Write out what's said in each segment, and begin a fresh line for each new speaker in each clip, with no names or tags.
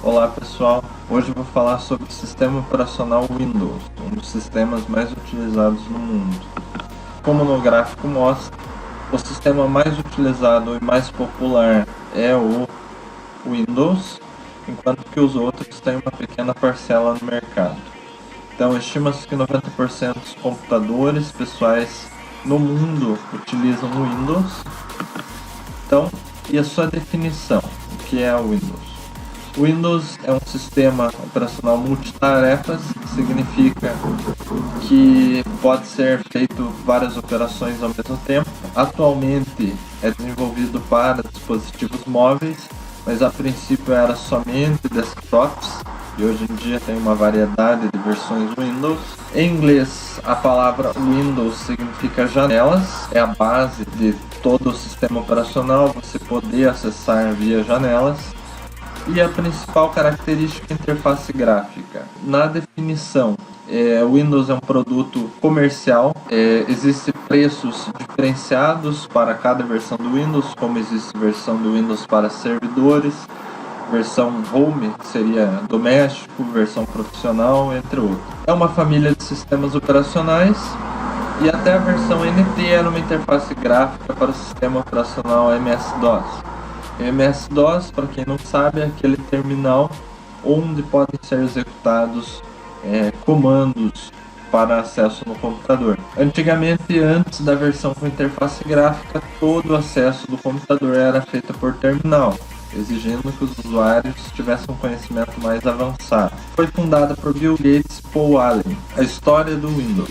Olá pessoal, hoje eu vou falar sobre o sistema operacional Windows, um dos sistemas mais utilizados no mundo. Como no gráfico mostra, o sistema mais utilizado e mais popular é o Windows, enquanto que os outros têm uma pequena parcela no mercado. Então, estima-se que 90% dos computadores pessoais no mundo utilizam o Windows. Então, e a sua definição? O que é o Windows? O Windows é um sistema operacional multitarefas, que significa que pode ser feito várias operações ao mesmo tempo. Atualmente é desenvolvido para dispositivos móveis, mas a princípio era somente desktops e hoje em dia tem uma variedade de versões Windows. Em inglês, a palavra Windows significa janelas, é a base de todo o sistema operacional, você poder acessar via janelas. E a principal característica é a interface gráfica. Na definição, o Windows é um produto comercial, existem preços diferenciados para cada versão do Windows, como existe versão do Windows para servidores, versão Home, que seria doméstico, versão profissional, entre outros. É uma família de sistemas operacionais e até a versão NT era uma interface gráfica para o sistema operacional MS-DOS. MS-DOS, para quem não sabe, é aquele terminal onde podem ser executados comandos para acesso no computador. Antigamente, antes da versão com interface gráfica, todo o acesso do computador era feito por terminal, exigindo que os usuários tivessem um conhecimento mais avançado. Foi fundada por Bill Gates e Paul Allen. A história do Windows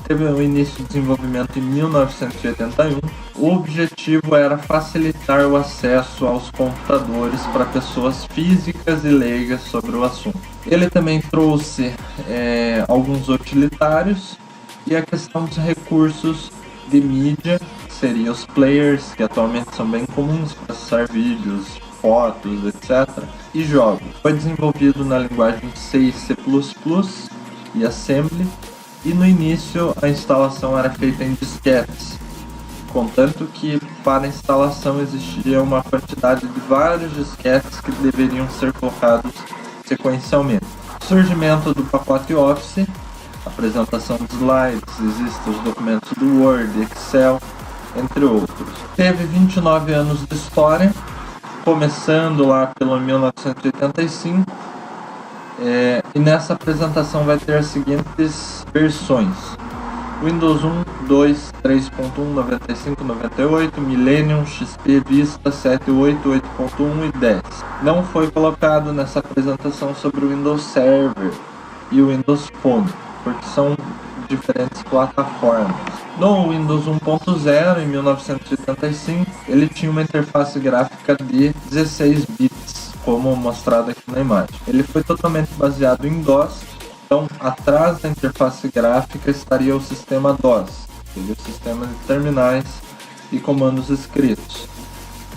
teve o início de desenvolvimento em 1981. O objetivo era facilitar o acesso aos computadores para pessoas físicas e leigas sobre o assunto. Ele também trouxe alguns utilitários e a questão dos recursos de mídia, que seriam os players, que atualmente são bem comuns para acessar vídeos, fotos, etc. e jogos. Foi desenvolvido na linguagem C e C++ e Assembly. E no início a instalação era feita em disquetes, contanto que para a instalação existia uma quantidade de vários disquetes que deveriam ser colocados sequencialmente. Surgimento do pacote Office, apresentação de slides, existem os documentos do Word, Excel, entre outros. Teve 29 anos de história, começando lá pelo 1985. E nessa apresentação vai ter as seguintes versões: Windows 1, 2, 3.1, 95, 98, Millennium, XP, Vista, 7, 8, 8.1 e 10. Não foi colocado nessa apresentação sobre o Windows Server e o Windows Phone, porque são diferentes plataformas. No Windows 1.0, em 1985, ele tinha uma interface gráfica de 16 bits, como mostrado aqui na imagem. Ele foi totalmente baseado em DOS, então atrás da interface gráfica estaria o sistema DOS, seria o sistema de terminais e comandos escritos.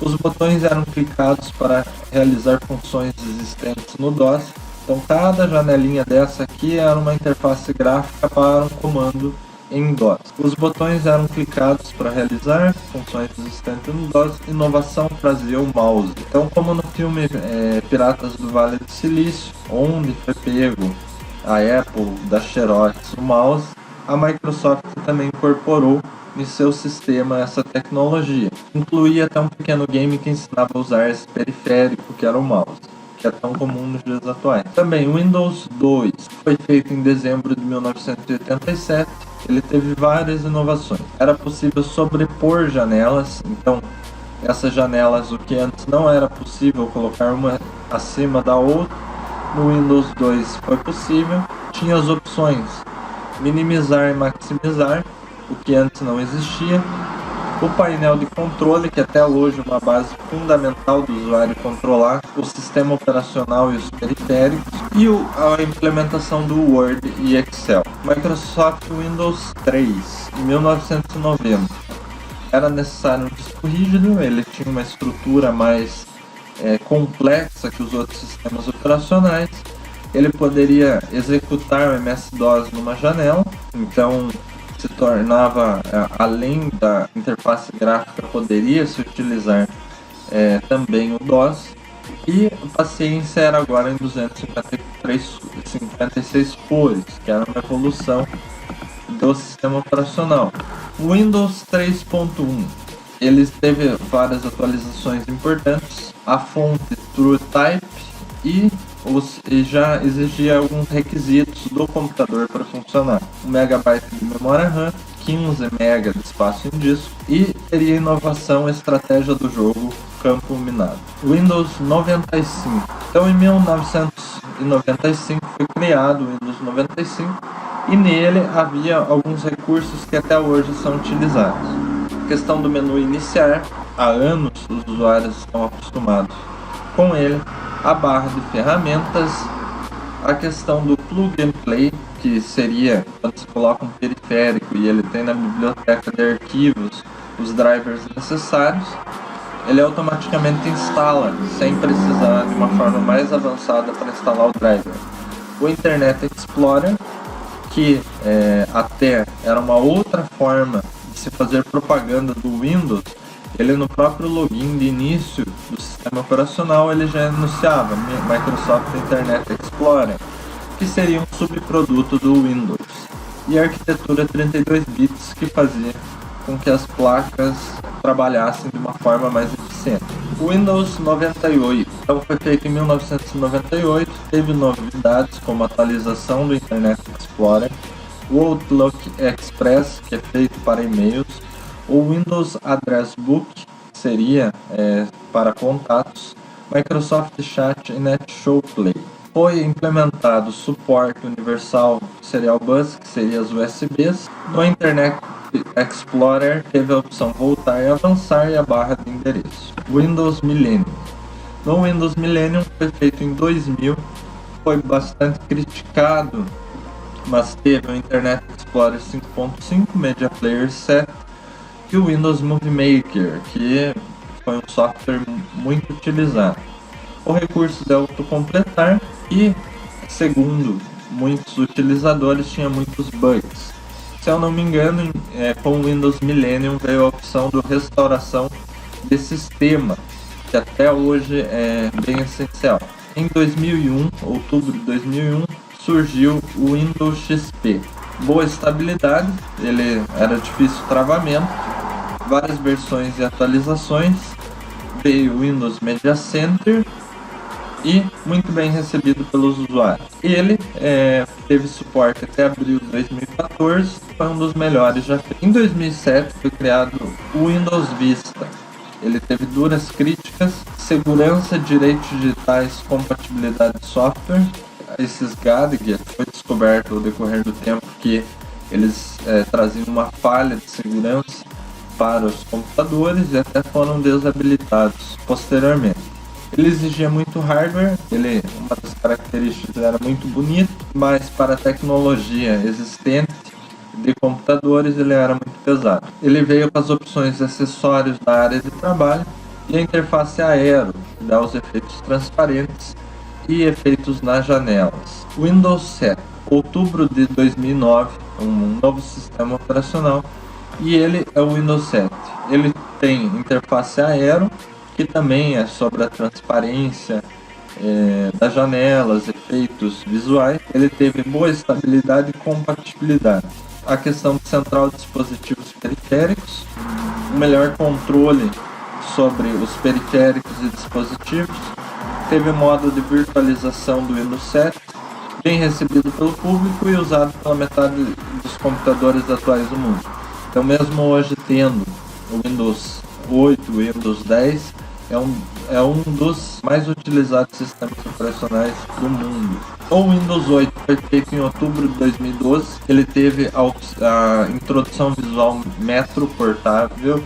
Os botões eram clicados para realizar funções existentes no DOS, então cada janelinha dessa aqui era uma interface gráfica para um comando em DOS. Os botões eram clicados para realizar funções existentes no DOS. Inovação trazia o mouse. Então, como no filme Piratas do Vale do Silício, onde foi pego a Apple da Xerox o mouse, a Microsoft também incorporou em seu sistema essa tecnologia. Incluía até um pequeno game que ensinava a usar esse periférico que era o mouse, que é tão comum nos dias atuais. Também o Windows 2 foi feito em dezembro de 1987. Ele teve várias inovações. Era possível sobrepor janelas, então essas janelas, o que antes não era possível colocar uma acima da outra, no Windows 2 foi possível. Tinha as opções minimizar e maximizar, o que antes não existia. O painel de controle, que até hoje é uma base fundamental do usuário controlar o sistema operacional e os periféricos, e a implementação do Word e Excel. Microsoft Windows 3, em 1990. Era necessário um disco rígido, ele tinha uma estrutura mais complexa que os outros sistemas operacionais. Ele poderia executar o MS-DOS numa janela, então se tornava, além da interface gráfica, poderia se utilizar também o DOS. E a paciência era agora em 256 cores, que era uma evolução do sistema operacional. O Windows 3.1 ele teve várias atualizações importantes, a fonte TrueType e já exigia alguns requisitos do computador para funcionar. 1 MB de memória RAM, 15 MB de espaço em disco e teria inovação estratégia do jogo campo minado. Windows 95. Então em 1995 foi criado o Windows 95 e nele havia alguns recursos que até hoje são utilizados. A questão do menu iniciar, há anos os usuários estão acostumados com ele. A barra de ferramentas, a questão do plug and play, que seria quando você coloca um periférico e ele tem na biblioteca de arquivos os drivers necessários, ele automaticamente instala sem precisar de uma forma mais avançada para instalar o driver. O Internet Explorer, que até era uma outra forma de se fazer propaganda do Windows, ele no próprio login de início do sistema operacional ele já anunciava Microsoft Internet Explorer, que seria um subproduto do Windows, e a arquitetura 32 bits que fazia com que as placas trabalhassem de uma forma mais eficiente. O Windows 98 então foi feito em 1998, teve novidades como a atualização do Internet Explorer, o Outlook Express, que é feito para e-mails, o Windows Address Book, que seria para contatos, Microsoft Chat e NetShow Play. Foi implementado suporte universal Serial Bus, que seria as USBs. No Internet Explorer teve a opção voltar e avançar e a barra de endereço. Windows Millennium. No Windows Millennium foi feito em 2000, foi bastante criticado, mas teve o Internet Explorer 5.5, Media Player 7 e o Windows Movie Maker, que foi um software muito utilizado. O recurso de autocompletar e, segundo muitos utilizadores, tinha muitos bugs. Se eu não me engano, com o Windows Millennium veio a opção do restauração de sistema, que até hoje é bem essencial. Em 2001, outubro de 2001, surgiu o Windows XP. Boa estabilidade, ele era difícil travamento, várias versões e atualizações, veio o Windows Media Center e muito bem recebido pelos usuários. Ele teve suporte até abril de 2014, foi um dos melhores já feitos. Em 2007 foi criado o Windows Vista. Ele teve duras críticas, segurança, direitos digitais, compatibilidade de software. Esses gadgets foi descoberto ao decorrer do tempo que eles traziam uma falha de segurança para os computadores e até foram desabilitados posteriormente. Ele exigia muito hardware, uma das características era muito bonito, mas para a tecnologia existente de computadores ele era muito pesado. Ele veio com as opções de acessórios da área de trabalho e a interface Aero, que dá os efeitos transparentes e efeitos nas janelas. Windows 7, outubro de 2009, um novo sistema operacional, e ele é o Windows 7. Ele tem interface Aero, que também é sobre a transparência das janelas, efeitos visuais. Ele teve boa estabilidade e compatibilidade. A questão de central de dispositivos periféricos, um melhor controle sobre os periféricos e dispositivos. Teve modo de virtualização do Windows 7, bem recebido pelo público e usado pela metade dos computadores atuais do mundo. Então, mesmo hoje tendo o Windows 8, o Windows 10, é um dos mais utilizados sistemas operacionais do mundo. O Windows 8 foi feito em outubro de 2012. Ele teve a introdução visual Metro portável.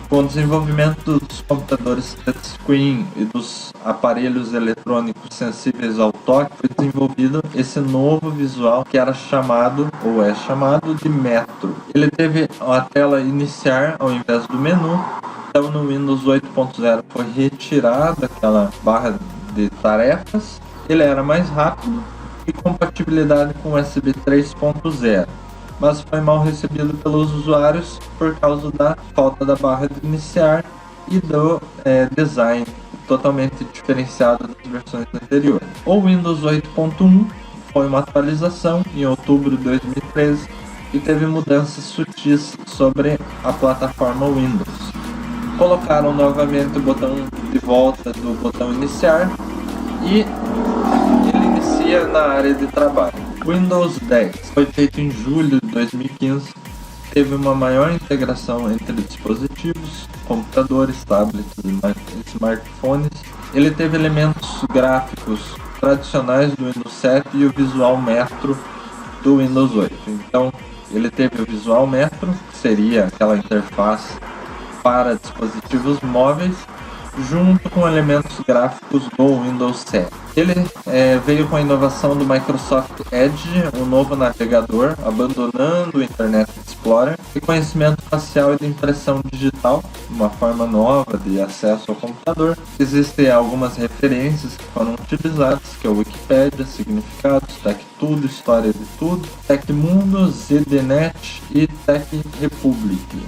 Com o desenvolvimento dos computadores touchscreen e dos aparelhos eletrônicos sensíveis ao toque, foi desenvolvido esse novo visual que era chamado, ou é chamado, de Metro. Ele teve a tela iniciar ao invés do menu. Então no Windows 8.0 foi retirada aquela barra de tarefas. Ele era mais rápido e compatibilidade com USB 3.0. Mas foi mal recebido pelos usuários por causa da falta da barra de iniciar e do design totalmente diferenciado das versões anteriores. O Windows 8.1 foi uma atualização em outubro de 2013 e teve mudanças sutis sobre a plataforma Windows. Colocaram novamente o botão de volta do botão iniciar e ele inicia na área de trabalho. Windows 10 foi feito em julho de 2015, teve uma maior integração entre dispositivos, computadores, tablets e smartphones. Ele teve elementos gráficos tradicionais do Windows 7 e o visual Metro do Windows 8. Então, ele teve o visual Metro, que seria aquela interface para dispositivos móveis, junto com elementos gráficos do Windows 7. Ele veio com a inovação do Microsoft Edge, um novo navegador, abandonando o Internet Explorer, reconhecimento facial e de impressão digital, uma forma nova de acesso ao computador. Existem algumas referências que foram utilizadas, que é o Wikipedia, significados, TechTudo, História de Tudo, TechMundo, ZDNet e TechRepublic.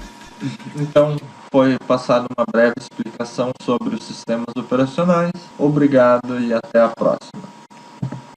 Então, foi passada uma breve explicação sobre os sistemas operacionais. Obrigado e até a próxima.